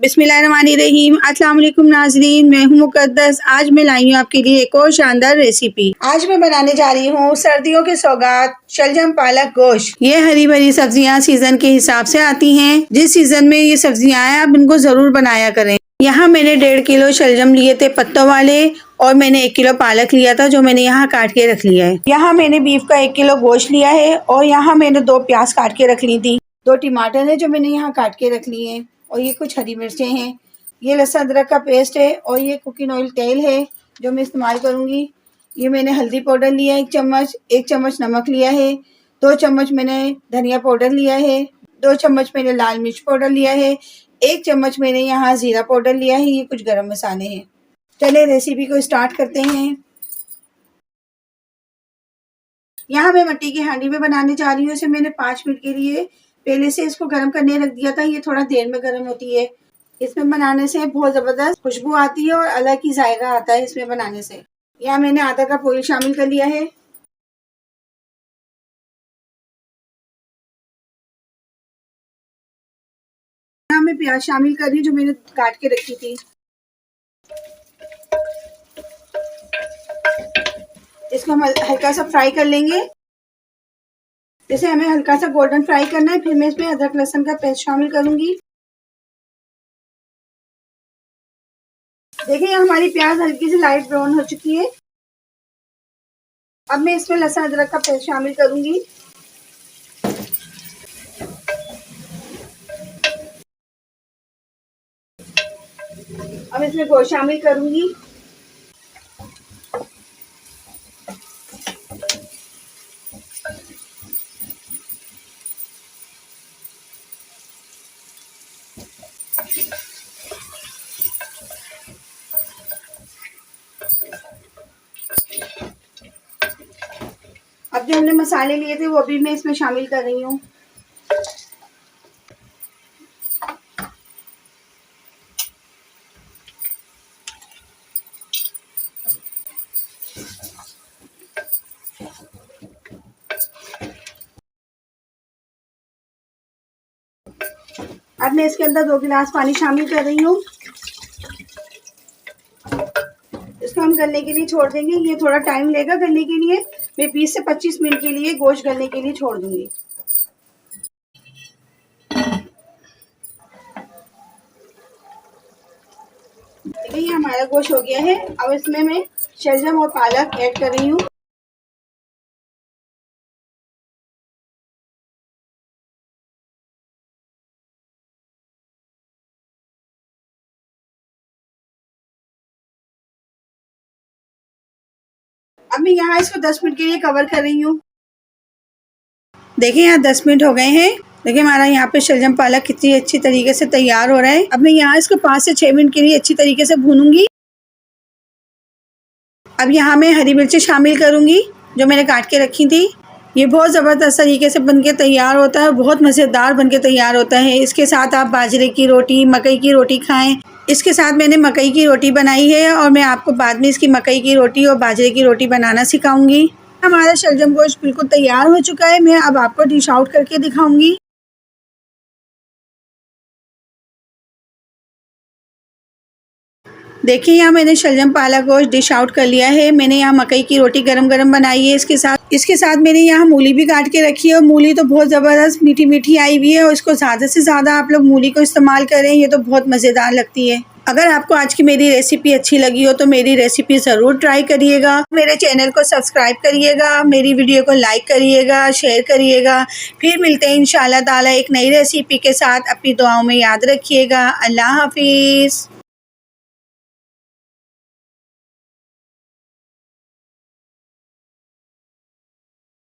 बिस्मिल्लाहिर्रहमानिर्रहीम। अस्सलाम वालेकुम नाज़रीन, मैं हूँ मुक़द्दस। आज मैं लाई हूँ आपके लिए एक और शानदार रेसिपी। आज मैं बनाने जा रही हूँ सर्दियों के सौगात शलजम पालक गोश्त। ये हरी भरी सब्जियाँ सीजन के हिसाब से आती हैं। जिस सीजन में ये सब्जियाँ आए आप इनको जरूर बनाया करें। यहाँ मैंने 1.5 किलो शलजम लिए थे पत्तों वाले, और मैंने 1 किलो पालक लिया था जो मैंने यहाँ काट के रख लिया है। यहाँ मैंने बीफ का 1 किलो गोश्त लिया है, और यहाँ मैंने 2 प्याज काट के रख ली थी। 2 टमाटर है जो मैंने यहाँ काट के रख लिए हैं, और ये कुछ हरी मिर्चें हैं। ये लहसुन अदरक का पेस्ट है, और ये कुकिंग ऑयल तेल है जो मैं इस्तेमाल करूँगी। ये मैंने हल्दी पाउडर लिया है 1 चम्मच नमक लिया है, 2 चम्मच मैंने धनिया पाउडर लिया है, 2 चम्मच मैंने लाल मिर्च पाउडर लिया है, 1 चम्मच मैंने यहाँ ज़ीरा पाउडर लिया है। ये कुछ गरम मसाले हैं। चले रेसिपी को स्टार्ट करते हैं। यहाँ मैं मिट्टी की हांडी में बनाने जा रही हूँ। इसे मैंने 5 मिनट के लिए पहले से इसको गर्म करने रख दिया था। ये थोड़ा देर में गर्म होती है। इसमें बनाने से बहुत ज़बरदस्त खुशबू आती है और अलग ही जायका आता है इसमें बनाने से। यहाँ मैंने आधा कप ऑयल शामिल कर लिया है। यहाँ मैं प्याज शामिल कर रही हूँ जो मैंने काट के रखी थी। इसको हम हल्का सा फ्राई कर लेंगे। जैसे हमें हल्का सा गोल्डन फ्राई करना है। फिर मैं इसमें अदरक लहसुन का पेस्ट शामिल करूंगी। देखिए हमारी प्याज हल्की सी लाइट ब्राउन हो चुकी है। अब मैं इसमें लहसुन अदरक का पेस्ट शामिल करूंगी। अब इसमें गोश्त शामिल करूंगी। अब जो हमने मसाले लिए थे वो भी मैं इसमें शामिल कर रही हूँ। अब मैं इसके अंदर 2 गिलास पानी शामिल कर रही हूँ। इसको हम गलने के लिए छोड़ देंगे। ये थोड़ा टाइम लेगा गलने के लिए। मैं 20 से 25 मिनट के लिए गोश्त गलने के लिए छोड़ दूंगी। देखिए हमारा गोश्त हो गया है। अब इसमें मैं शलजम और पालक ऐड कर रही हूँ। अब मैं यहाँ इसको 10 मिनट के लिए कवर कर रही हूँ। देखिए यहाँ 10 मिनट हो गए हैं। देखिए हमारा यहाँ पे शलजम पालक कितनी अच्छी तरीके से तैयार हो रहा है। अब मैं यहाँ इसको 5 से 6 मिनट के लिए अच्छी तरीके से भूनूंगी। अब यहाँ मैं हरी मिर्ची शामिल करूँगी जो मैंने काट के रखी थी। ये बहुत ज़बरदस्त तरीके से बनके तैयार होता है, बहुत मज़ेदार बनके तैयार होता है। इसके साथ आप बाजरे की रोटी, मकई की रोटी खाएं। इसके साथ मैंने मकई की रोटी बनाई है, और मैं आपको बाद में इसकी मकई की रोटी और बाजरे की रोटी बनाना सिखाऊंगी। हमारा शलजम गोश्त बिल्कुल तैयार हो चुका है। मैं अब आपको डिश आउट करके दिखाऊंगी। देखिए यहाँ मैंने शलजम पालक गोश्त डिश आउट कर लिया है। मैंने यहाँ मकई की रोटी गरम गरम बनाई है। इसके साथ मैंने यहाँ मूली भी काट के रखी है, और मूली तो बहुत ज़बरदस्त मीठी मीठी आई हुई है, और इसको ज़्यादा से ज़्यादा आप लोग मूली को इस्तेमाल करें। ये तो बहुत मज़ेदार लगती है। अगर आपको आज की मेरी रेसिपी अच्छी लगी हो तो मेरी रेसिपी ज़रूर ट्राई करिएगा। मेरे चैनल को सब्सक्राइब करिएगा, मेरी वीडियो को लाइक करिएगा, शेयर करिएगा। फिर मिलते हैं इंशाअल्लाह ताला एक नई रेसिपी के साथ। अपनी दुआओं में याद रखिएगा। अल्लाह हाफिज़।